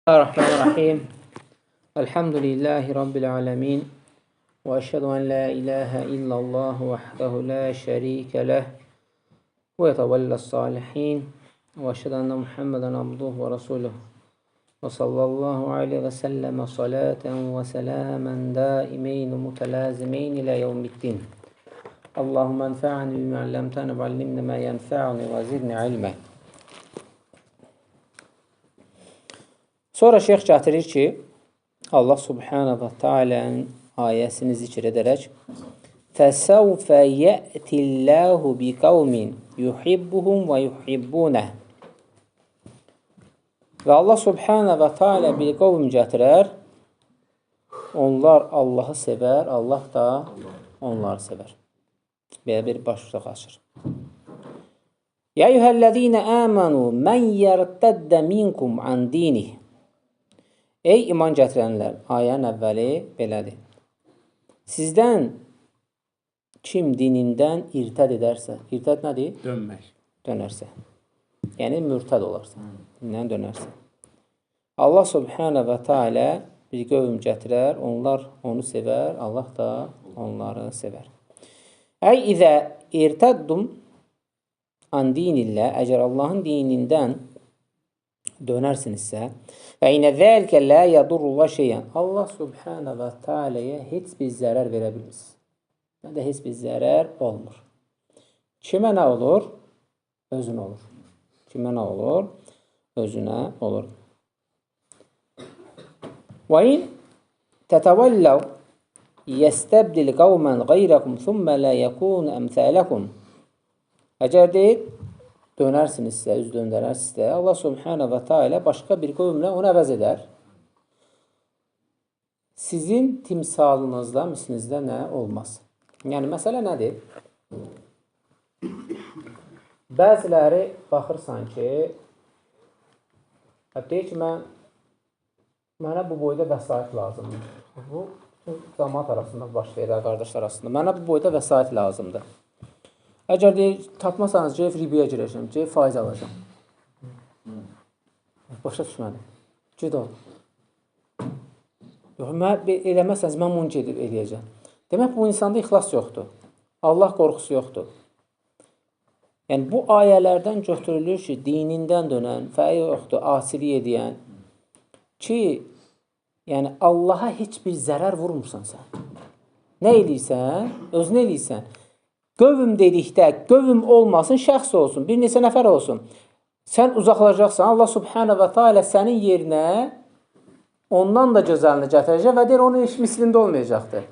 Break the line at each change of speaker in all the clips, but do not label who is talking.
Bismillahirrahmanirrahim. Elhamdülillahi Rabbil alemin. Ve eşhedü en la ilahe illallah vahdehu la şerike leh. Ve yetevelles salihin. Ve eşhedü enne Muhammeden abduhu ve resuluhu. Ve sallallahu aleyhi ve selleme salaten ve selamen daimeyn mutelazimeyn ila yevmiddin. Allahümme enfa'ni bima allamtana ve allimni ma yenfa'ni ve zidni ilme. Sonra şeyx gətirir ki, Allah subhanahu wa ta'ala'nın ayəsini zikr edərək فَسَوْفَ يَأْتِ اللّٰهُ بِقَوْمٍ يُحِبُّهُمْ وَيُحِبُّونَهُ Və Allah subhanahu wa ta'ala bir qovm gətirər, onlar Allahı sevər, Allah da onları sevər. Belə bir başlıq açır. يَا اَيُّهَا الَّذ۪ينَ آمَنُوا مَنْ يَرْتَدَّ مِنْكُمْ عَنْ دِينِهِ Ey iman gətirənlər, ayənin əvvəli belədir. Sizdən kim dinindən irtəd edərsə, irtəd nədir?
Dönmək.
Dönərsə. Yəni, mürtəd olarsa, dinindən dönərsə. Allah subhanahu wa ta'ala bir qövm gətirər, onlar onu sevər, Allah da onları sevər. Əy izə irtəddum an dinillə, əgər Allahın dinindən dönərsinizsə, və inə zəlikə lə yadurullah şeyən, Allah subhanahu wa ta'alaya heç bir zərər verə bilməz. Və heç bir zərər olmur. Kimə nə olur? Özünə olur. Kimə nə olur? Özünə olur. Və in tətəvəlləv yəstəbdil qavmən qayrəkum thumma lə yəkun əmthələkum Əgər deyil, dönərsinizsə, üz döndərərsinizsə, Allah subhanahu wa ta'ala başqa bir qövmlə onu əvəz edər. Sizin timsalınızda, mislinizdə nə olmaz? Yəni, məsələ nədir? Bəziləri baxırsan ki, deyir ki, mənə bu boyda vəsait lazımdır. Bu, cəmaat arasında baş verir, qardaşlar arasında. Mənə bu boyda vəsait lazımdır. Əgər deyir, tapmasanız, ribəyə girəcəm, faiz alacam. Başa düşmədim. Gid ol. Yox, eləməsəniz, mən bunu gedib eləyəcəm. Demək, bu insanda ixlas yoxdur. Allah qorxusu yoxdur. Yəni, bu ayələrdən götürülür ki, dinindən dönən, fəi yoxdur, asilik edən ki, yəni, Allaha heç bir zərər vurmursan sən. Nə eləyirsən? Özünə eləyirsən. Qövm dedikdə, qövm olmasın, şəxs olsun, bir neçə nəfər olsun. Sən uzaqlaşacaqsan, Allah subhanahu wa ta'ala sənin yerinə ondan da gözəlini gətirəcək və deyir, onun heç mislində olmayacaqdır.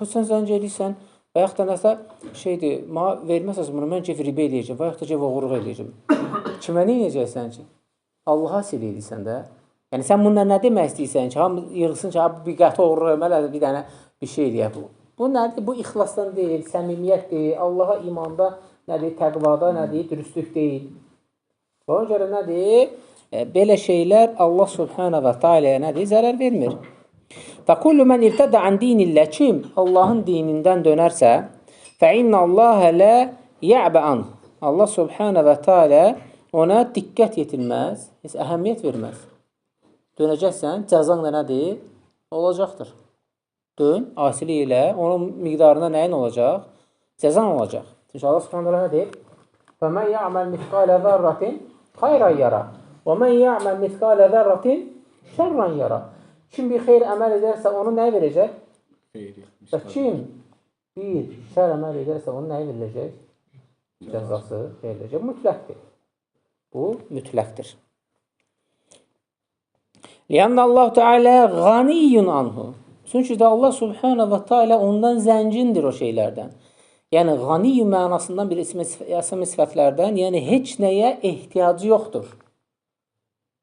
Sən zəncə eləyirsən və yaxud da nəsə şeydir, verməsəz bunu, mən ki, ribə eləyəcəm və yaxud da ki, oğurluq eləyəcəm. Kimə nə eləyəcəksən ki? Allaha sil eləyirsən də. Yəni, sən bununla nə demək istəyirsən ki, hamı yığılsın ki, bir qəti oğurluq eləməli, bir dənə bir şey eləyək bu. Bu nədir? Bu ixlasdan deyil, səmimiyyət deyil, Allaha imanda nədir, təqvada nədir, dürüstlük deyil. Ona görə nədir? Belə şeylər Allah subhanahu wa ta'alaya nədir? Zərər vermir. Fəkullu mən irtədə an dinillə kim Allahın dinindən dönərsə, fəinnə Allahə lə yə'bə an. Allah subhanahu wa ta'ala ona diqqət yetirməz, heç əhəmiyyət verməz. Dönəcəksən, cəzan nədir? Olacaqdır. Dön, asilik ilə, onun miqdarında nəyin olacaq? Cəzan olacaq. Çünki Allah subhanahu wa ta'ala deyir, فَمَنْ يَعْمَلْ مِثْقَالَ ذَرَّةٍ خَيْرًا يَرَى وَمَنْ يَعْمَلْ مِثْقَالَ ذَرَّةٍ شَرًّا يَرَى Kim bir xeyr əməl edərsə, onu nəyə verəcək? Və kim bir şər əməl edərsə, onu nəyə veriləcək? Cəzası veriləcək. Mütləqdir. Bu, mütləqdir. لِيَنَّ اللّٰهُ تَعَالَى غَنِيٌّ عَنْهُ Çünki də Allah subhanahu wa ta'ala ondan zəngindir o şeylərdən. Yəni, ğaniyyü mənasından bir əsəmi sifətlərdən, yəni heç nəyə ehtiyacı yoxdur.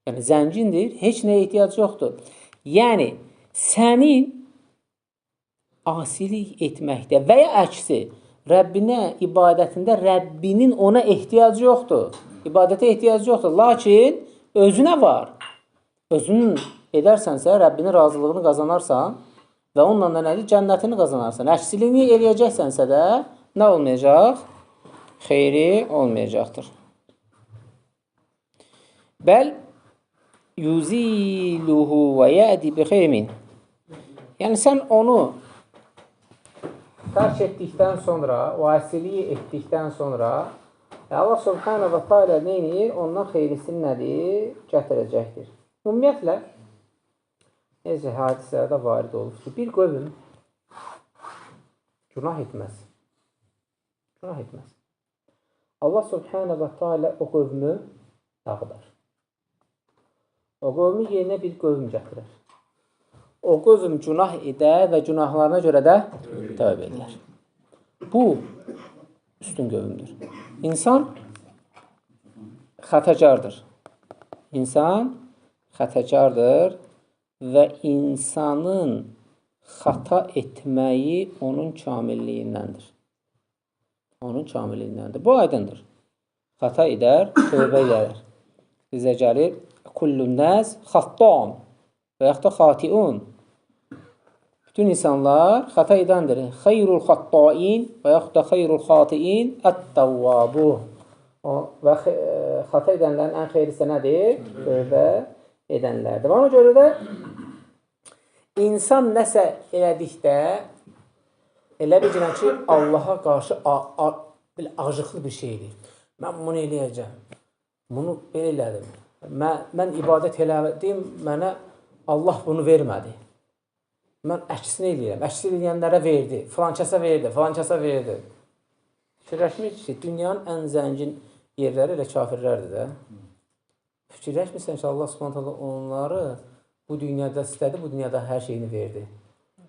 Yəni, zəngindir, heç nəyə ehtiyacı yoxdur. Yəni, sənin asilik etməkdə və ya əksi, Rəbbinə, ibadətində Rəbbinin ona ehtiyacı yoxdur. İbadətə ehtiyacı yoxdur. Lakin, özünə var. Özünün edərsənsə, Rəbbinin razılığını qazanarsan, və onunla da nədir? Cənnətini qazanarsan. Əksiliyini eləyəcəksənsə də nə olmayacaq? Xeyri olmayacaqdır. Bəl yuziluhu və yədi bi xeyrin. Yəni sən onu tərk etdikdən sonra, vasiliyi etdikdən sonra Allah Subhanahu və Teala neyini? Ondan xeyrisini nədir? Gətirəcəkdir. Ümumiyyətlə, necə hadisələrdə varid olur ki, bir qövm günah etməz. Günah etməz. Allah Subhanahu və Teala o qövmü dağıdar. O qövmü yerinə bir qövm gətirir. O qövm günah edər və günahlarına görə də tövbə edər. Bu, üstün qövmdür. İnsan xətəcardır. İnsan xətəcardır və insanın xata etməyi onun kamilliyindəndir. Onun kamilliyindəndir. Bu aydındır. Xata edər, tövbə edər. Bizə gəlir, kullun nəs xattan və yaxud da xatiun. Bütün insanlar xata edəndir. Xeyrul xattain və yaxud da xeyrul xatiin ət-təvvabu. Və xata edənlərin ən xeyrisi nədir? Tövbə edənlərdir. Ona görə də insan nəsə elədikdə elə bilirəm ki, Allaha qarşı acıqlı bir şeydir. Mən bunu eləyəcəm. Bunu belə elədim. Mən ibadət elədim, mənə Allah bunu vermədi. Mən əksini eləyirəm. Əksini eləyənlərə verdi. Filankəsə verdi, filankəsə verdi. Fikirləşmir ki, dünyanın ən zəngin yerləri elə kafirlərdir də. Fikirləşmirsən ki, Allah Subhanahu onları bu dünyada istədi, bu dünyada hər şeyini verdi.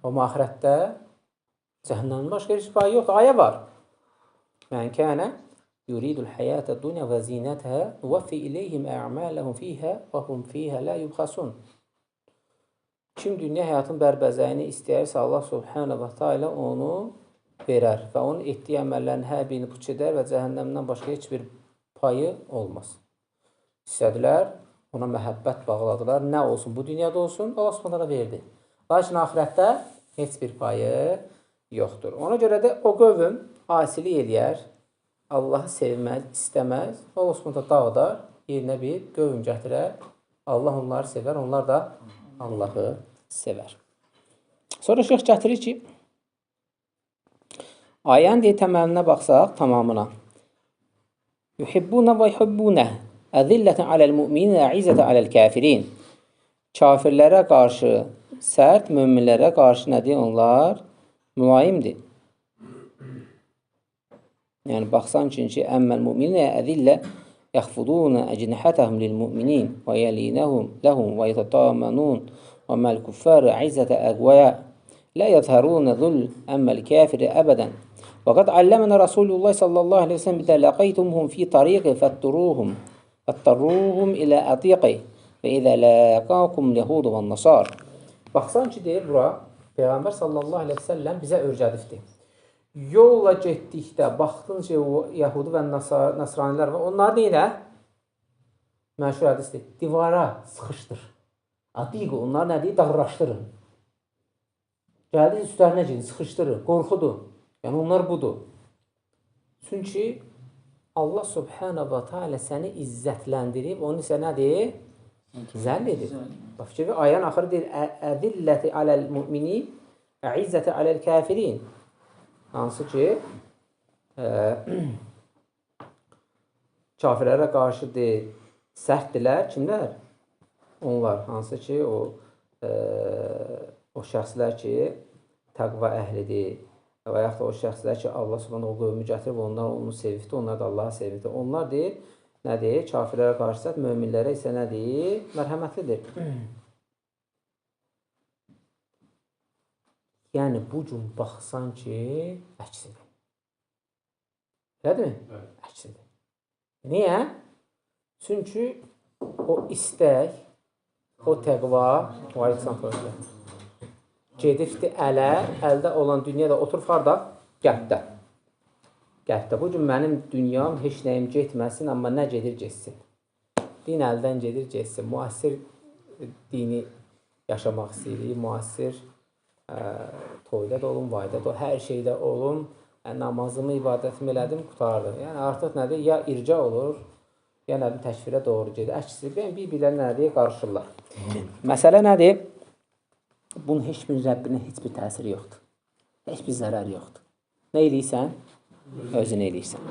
Amma axirətdə cəhənnəmin başqa heç payı yoxdur. Ayə var. Mən kənə yuridul həyətə dunya və zinətə nuvaffi iləyhim ə'mələhum fiyhə və hum fiyhə lə yubxasun. Kim dünya həyatın bərbəzəyini istəyərsə, Allah Subhanahu və Teala onu verər və onun etdiyi əməllərin hər birini puç edər və cəhənnəmdən başqa heç bir payı olmaz. İstədilər, ona məhəbbət bağladılar. Nə olsun? Bu dünyada olsun, Allah Subhanahu verdi. Lakin axirətdə heç bir payı yoxdur. Ona görə də o qövm asilik eləyər, Allahı sevməz, istəməz, Allah Subhanahu dağıdar, yerinə bir qövm gətirər. Allah onları sevər, onlar da Allahı sevər. Sonra şeyx gətirir ki, ayənin deyə təməlinə baxsaq, tamamına. Yuhibbunə və yuhibbunə əzillətən aləl müminə əizzətən aləl kafirin. Kafirlərə qarşı sərt, möminlərə qarşı nədir? Onlar mülayimdir. Yəni, baxsan ki, əmməl müminə əzillə يخفضون أجنحتهم للمؤمنين ويلينهم لهم ويتطامنون وما الكفار عزة أقوياء لا يظهرون ذل أما الكافر أبدا وقد علمنا رسول الله صلى الله عليه وسلم إذا لقيتمهم في طريق فاضطروهم إلى أطيقه فإذا لاقاكم اليهود والنصارى. Baxsan ki, deyir bura, Peyğəmbər sallallahu aleyhi ve sellem bizə öyrədibdir. Yolla getdikdə, baxdınca o Yahudi və Nasranilər var, onlar neyilə? Məşhur hədisdir. Divara sıxışdır. Adiqo, onlar nədir? Dağraşdırın. Gəldiniz üstlərinə gedin, sıxışdırın, qorxudun. Yəni onlar budur. Çünki Allah Subhanahu və Teala səni izzətləndirib, onu isə nədir? Zəll edir. Bax ki, ayənin axırı deyir, əzilləti aləl mümini, əizzəti aləl kafirin. Hansı ki, kafirlərə qarşı deyil, sərtdilər. Kimlər? Onlar. Hansı ki, o şəxslər ki, təqva əhlidir və yaxud da o şəxslər ki, Allah Subhanahu o qövmü gətirib, onlar onu sevibdir, onlar da Allahı sevibdir. Onlar deyil, nədir? Kafirlərə qarşı sərt, möminlərə isə nədir? Mərhəmətlidir. Yəni, bu gün baxsan ki, əksidir. Elədir mi? Əksidir. Niyə? Çünki o istək, o təqva, gedibdir ələ, əldə olan dünyada oturub harda? Qəlbdə. Qəlbdə. Bu gün mənim dünyam, heç nəyim getməsin, amma nə gedir, getsin. Din əldən gedir, getsin. Müasir dini yaşamaq istəyirik, müasir toyda da olun, vayda da olun, hər şeydə olun, namazımı, ibadətimi elədim, qutardım. Yəni artıq nədir? Ya irca olur, Yəni təkfirə doğru gedir. Əksi bir-birlərinə nədir? Qarışırlar. Məsələ nədir? Bunun heç bir Rəbbinin heç bir təsiri yoxdur. Heç bir zərəri yoxdur. Nə eləyirsən? Özün eləyirsən.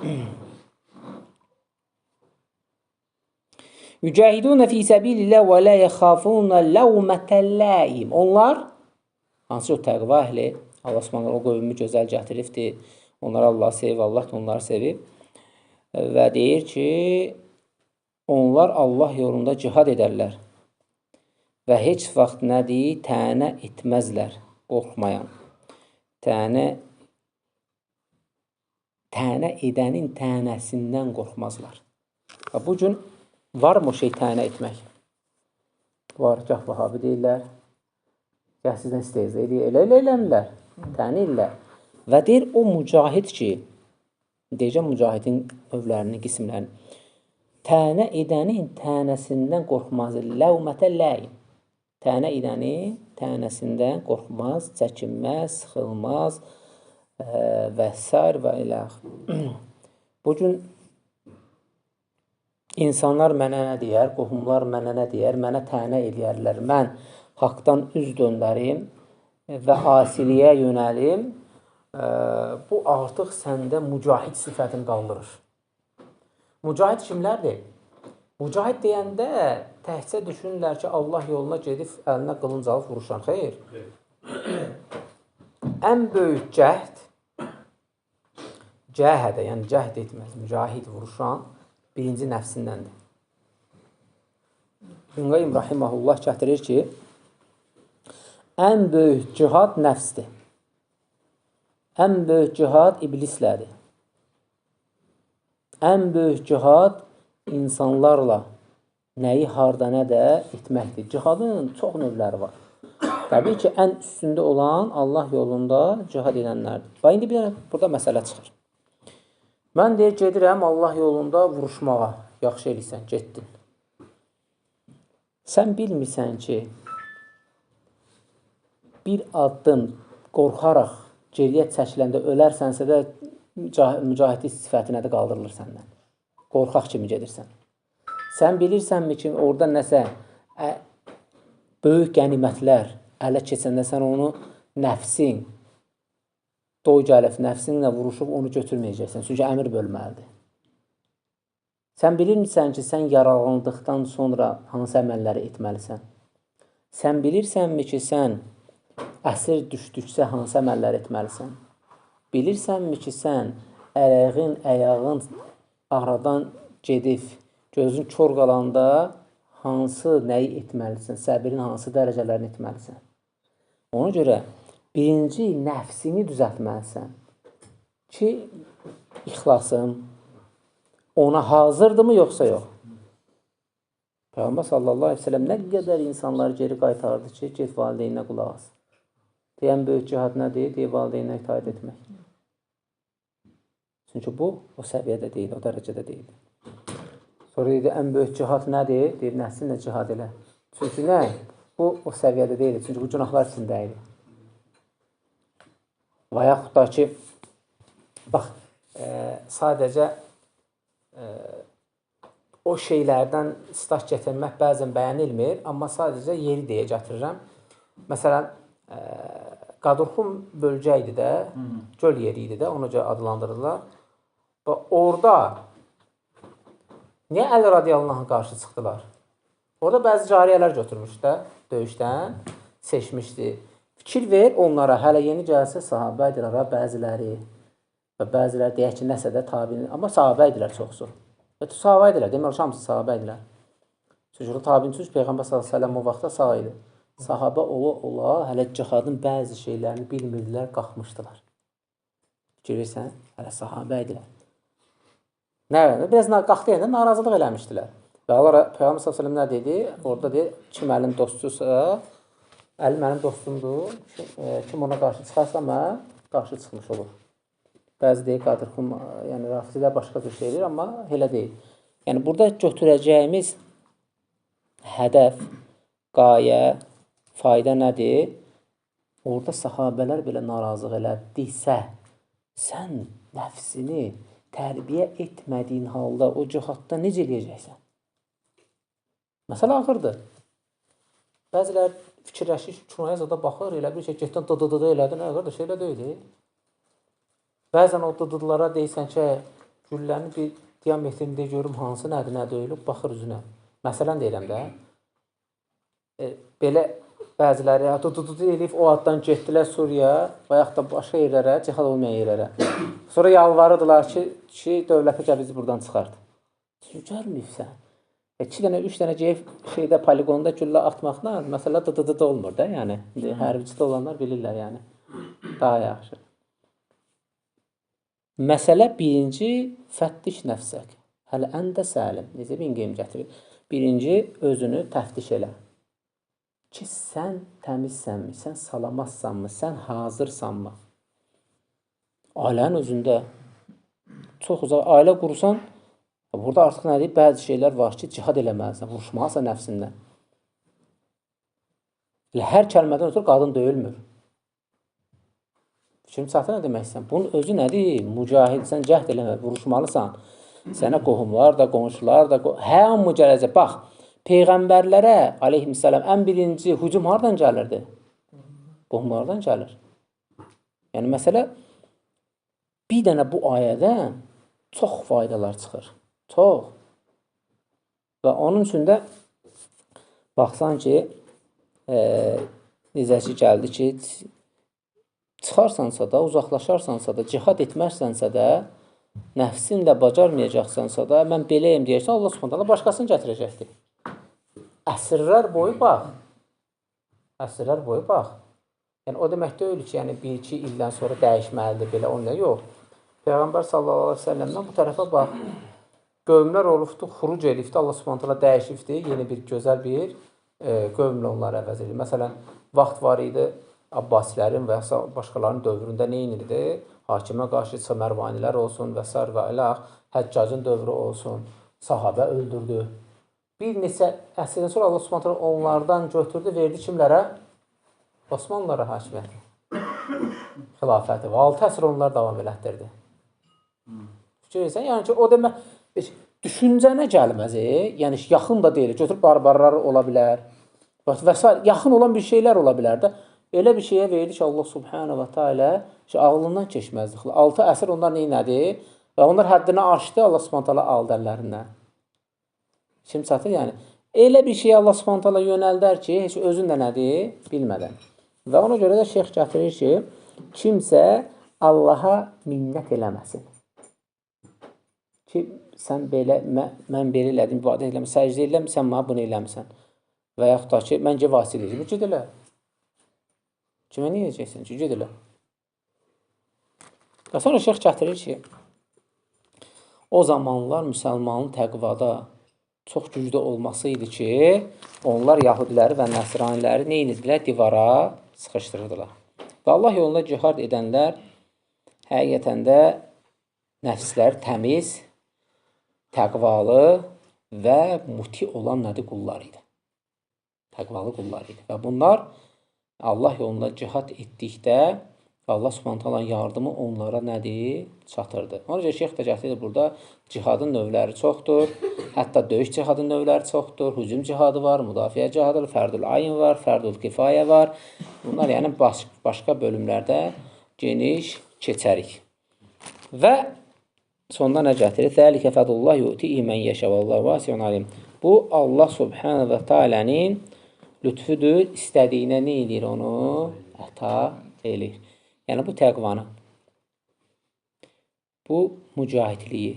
Yücahidunə fi səbilillah və la yəxafunə ləvmətəl laim. Onlar hansı o təqva əhli, Allah Subhanahu o qövmü gözəl gətiribdir. Onlar Allah sevib, Allah da onları sevib. Və deyir ki, onlar Allah yolunda cihad edərlər. Və heç vaxt nədir? Tənə etməzlər, qorxmayan. Tənə edənin tənəsindən qorxmazlar. Bu gün varmı o şey tənə etmək? Var, gah vahabi deyirlər, gah sizdən istəyirlər, eləmirlər, tənə edirlər. Və deyir, o mücahid ki, deyəcəm mücahidin övlərinin, qismlərini, tənə edənin tənəsindən qorxmaz, ləvmətə ləyin. Tənə edənin tənəsindən qorxmaz, çəkinməz, sıxılmaz və s. və ilə. Bugün insanlar mənə nə deyər, qohumlar mənə nə deyər, mənə tənə eləyərlər, mən haqdan üz döndərim və asiliyə yönəlim, bu artıq səndə mücahid sifətini qaldırır. Mücahid kimlərdir? Mücahid deyəndə təhcə düşünürlər ki, Allah yoluna gedib əlinə qılınc alıb vuruşan. Xeyr. Ən böyük cəhədə, yəni cəhd etməz, mücahid vuruşan birinci nəfsindəndir. İbn Qayyim rahimehullah gətirir ki, ən böyük cihad nəfsdir. Ən böyük cihad iblislədir. Ən böyük cihad insanlarla nəyi harda nə də etməkdir. Cihadın çox növləri var. Təbii ki, ən üstündə olan Allah yolunda cihad edənlərdir. Və indi bir burada məsələ çıxır. Mən deyir, gedirəm Allah yolunda vuruşmağa. Yaxşı eləyirsən, getdin. Sən bilmirsən ki, bir addım qorxaraq geriyə çəkiləndə ölərsənsə də mücahidlik sifətinə də qaldırılır səndən. Qorxaq kimi gedirsən. Sən bilirsənmi ki, orada nəsə böyük qənimətlər ələ keçəndə sən onu nəfsin, doy gəlib nəfsinlə vuruşub onu götürməyəcəksən. Çünki əmir bölməlidir. Sən bilirsən ki, sən yaralandıqdan sonra hansı əməlləri etməlisən? Sən bilirsənmi ki, sən əsir düşdüksə hansı əməllər etməlisən? Bilirsənmi ki, sən ayağın aradan gedib, gözün kör qalanda hansı nəyi etməlisən? Səbirin hansı dərəcələrini etməlisən? Ona görə birinci nəfsini düzəltməlisən ki, ixlasım ona hazırdırmı, yoxsa yox? Peyğəmbər sallallahu aleyhi ve sellem nə qədər insanları geri qaytardı ki, get valideyninə qulaq as. Deyən böyük cihad nədir? Deyir, valideyninə itaat etmək. Çünki bu, o səviyyədə deyil, o dərəcədə deyil. Sonra deyir, ən böyük cihad nədir? Deyir, nəfsinlə cihad elə. Çünki nə? Bu, o səviyyədə deyil. Çünki bu günahlar içindəyir. Və yaxud da ki, bax, sadəcə o şeylərdən islah gətirmək bəzən bəyənilmir, amma sadəcə yeri deyə gətirirəm. Məsələn, Qadırxum bölgə idi də, göl yeri idi də, ona görə adlandırırlar. Və orada niyə Əli radiyallahu anh qarşı çıxdılar? Orada bəzi cariyələr götürmüş də, döyüşdən seçmişdi. Fikir ver onlara, hələ yeni gəlsə sahabə idilər, bəziləri və bəziləri deyək ki, nəsə də tabiin, amma sahabə idilər çoxsu. Sahabə idilər, demək, hamısı sahabə idilər. Çünki tabiin çünki Peyğəmbər s.ə.v o vaxtda sağ idi. Sahabə ola, hələ cihadın bəzi şeylərini bilmirdilər, qalxmışdılar. Fikir versən, hələ sahabə idilər. Nə? Biraz qalxdı yəni, narazılıq eləmişdilər. Və Allah Peyğəmbər s.ə.v nə dedi? Orada deyir, kim əlin dostuysa, əli mənim dostumdur, kim ona qarşı çıxarsa, mən qarşı çıxmış olur. Bəzi deyir, Qadırxum, yəni rafizlər başqa bir şey deyir, amma elə deyil. Yəni, burada götürəcəyimiz hədəf, qayə, fayda nədir? Orada sahabələr belə narazılıq elədirsə, sən nəfsini tərbiyə etmədiyin halda o cihadda necə eləyəcəksən? Məsələ ağırdır. Bəzilər fikirləşir, kinoya zada baxır, elə bir şey, getdən dı-dı-dı elədin, qardaş, elə deyil. Bəzən o dı-dılara deyirsən ki, güllənin bir diametrində görüm hansı nədir, nə deyil, baxır üzünə. Məsələn deyirəm də, belə bəziləri dı-dı-dı eləyib o addan getdilər Suriyaya və yaxud da başqa yerlərə, cihad olmayan yerlərə. Sonra yalvarırdılar ki, dövlətə gəl bizi buradan çıxart. Gəlməyibsən. 2 dənə, 3 dənə şeydə, poligonda güllə atmaqla məsələ dı-dı-dı olmur da, yəni. Hərbiçidə olanlar bilirlər, yəni. Daha yaxşı. Məsələ birinci, fəttiş nəfsək. Hələ əndə səlim. Necə bin qeym gətirir? Birinci, özünü təftiş elə. Ki, sən təmizsənmi, sən salamazsanmı, sən hazırsanmı? Ailənin özündə çox uzaq, ailə qurursan, burada artıq nə deyib? Bəzi şeylər var ki, cihad eləməlisən, vuruşmalısan nəfsindən. Hər kəlmədən ötürü qadın döyülmür. Fikrim çatır nə deməksən? Bunun özü nədir? Mücahid, sən cəhd eləmə, vuruşmalısan. Sənə qohumlar da, qonşular da, hamı gələcək. Bax, Peyğəmbərlərə, aleyhissalam, ən birinci hücum hardan gəlirdi? Qohumlardan gəlir. Yəni, məsələ, bir dənə bu ayədən çox faydalar çıxır. Çox. Və onun üçün də baxsan ki, necəsi gəldi ki, çıxarsansa da, uzaqlaşarsansa da, cihad etmərsənsə də, nəfsinlə bacarmayacaqsansa da, mən beləyim deyərsən, Allah Subhanahu başqasını gətirəcəkdir. Əsrlər boyu bax. Əsrlər boyu bax. Yəni, o demək deyil ki, yəni 1-2 ildən sonra dəyişməlidir, belə onunla yox. Peyğəmbər sallallahu aleyhi ve sellemdən bu tərəfə bax. Qövmlər olubdur, xuruc elifdir, Allah Subhanahu dəyişibdir, yeni bir, gözəl bir qövmlə onları əvəz edir. Məsələn, vaxt var idi, Abbasilərin və ya başqalarının dövründə nə inirdi? Hakimə qarşı Mərvanilər olsun və s. və iləx, Həccacın dövrü olsun, sahabə öldürdü. Bir neçə əsrdən sonra Allah Subhanahu onlardan götürdü, verdi kimlərə? Osmanlılara hakimiyyəti, xilafəti və 6 əsr onlar davam elətdirdi. Fikirsən, yəni ki, o demək, düşüncənə gəlməz, yəni yaxın da deyil, götürüb barbarlar ola bilər və s. Yaxın olan bir şeylər ola bilər də. Elə bir şeyə verdi ki, Allah Subhanahu və Teala ağlından keçməzdi. 6 əsr onlar neynədi və onlar həddini aşdı, Allah Subhanahu aldı əllərindən. Şimdi çatır, yəni. Elə bir şeyə Allah Subhanahu yönəldər ki, heç özün də nədir, bilmədən. Və ona görə də şeyx gətirir ki, kimsə Allaha minnət eləməsin. Ki, sən belə, mən belə elədim, ibadət eləmə, səcdə eləmə, sən mənə bunu eləmirsən. Və yaxud da ki, məncə vasilə edəcəm, ged elə. Kimə niyə edəcəksən ki, ged elə. Və sonra şeyx gətirir ki, o zamanlar müsəlmanın təqvada çox güclü olması idi ki, onlar yahudiləri və nəsraniləri nə edirdilər? Divara sıxışdırırdılar. Və Allah yolunda cihad edənlər həqiqətən də nəfslər təmiz, təqvalı və muti olan nədir? Qullar idi. Təqvalı qullar idi. Və bunlar Allah yolunda cihad etdikdə Allah Subhanahu yardımı onlara nədir? Çatırdı. Ona görə şeyx də gətirir burada cihadın növləri çoxdur. Hətta döyüş cihadın növləri çoxdur. Hücum cihadı var, müdafiə cihadı, fərdül ayn var, fərdül kifayə var. Bunlar yəni başqa bölümlərdə geniş keçərik. Və sonda nə gətirir? Zəlikə fədullah yu'ti mən yəşə vallahu vasi'un alim. Bu Allah Subhanahu və Taala'nın lütfüdür. İstədiyinə nə edir onu? Əta edir. Yəni bu təqvanı, bu mücahidliyi,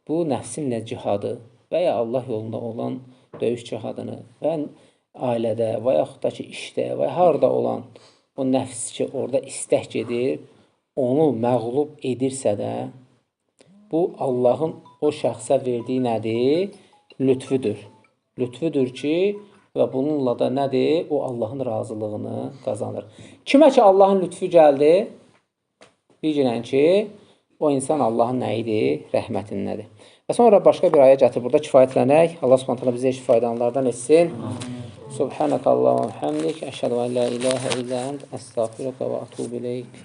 bu nəfsinlə cihadı və ya Allah yolunda olan döyüş cihadını və ailədə və yaxud da ki işdə və harada olan o nəfs ki orada istək gedir, onu məğlub edirsə də, bu Allahın o şəxsə verdiyi nədir? Lütfüdür. Lütfüdür ki, və bununla da nədir? O Allahın razılığını qazanır. Kimə ki Allahın lütfü gəldi? Bilgilən ki, o insan Allahın nə idi? Rəhmətindədir. Və sonra başqa bir ayə gətir. Burada kifayətlənək. Allah Subhanahu bizə faydalanlardan etsin. Subhanakallahumma və bihamdik. Əşhədu an la ilahe illə ent. Əstəğfiruka və etûbü ileyk.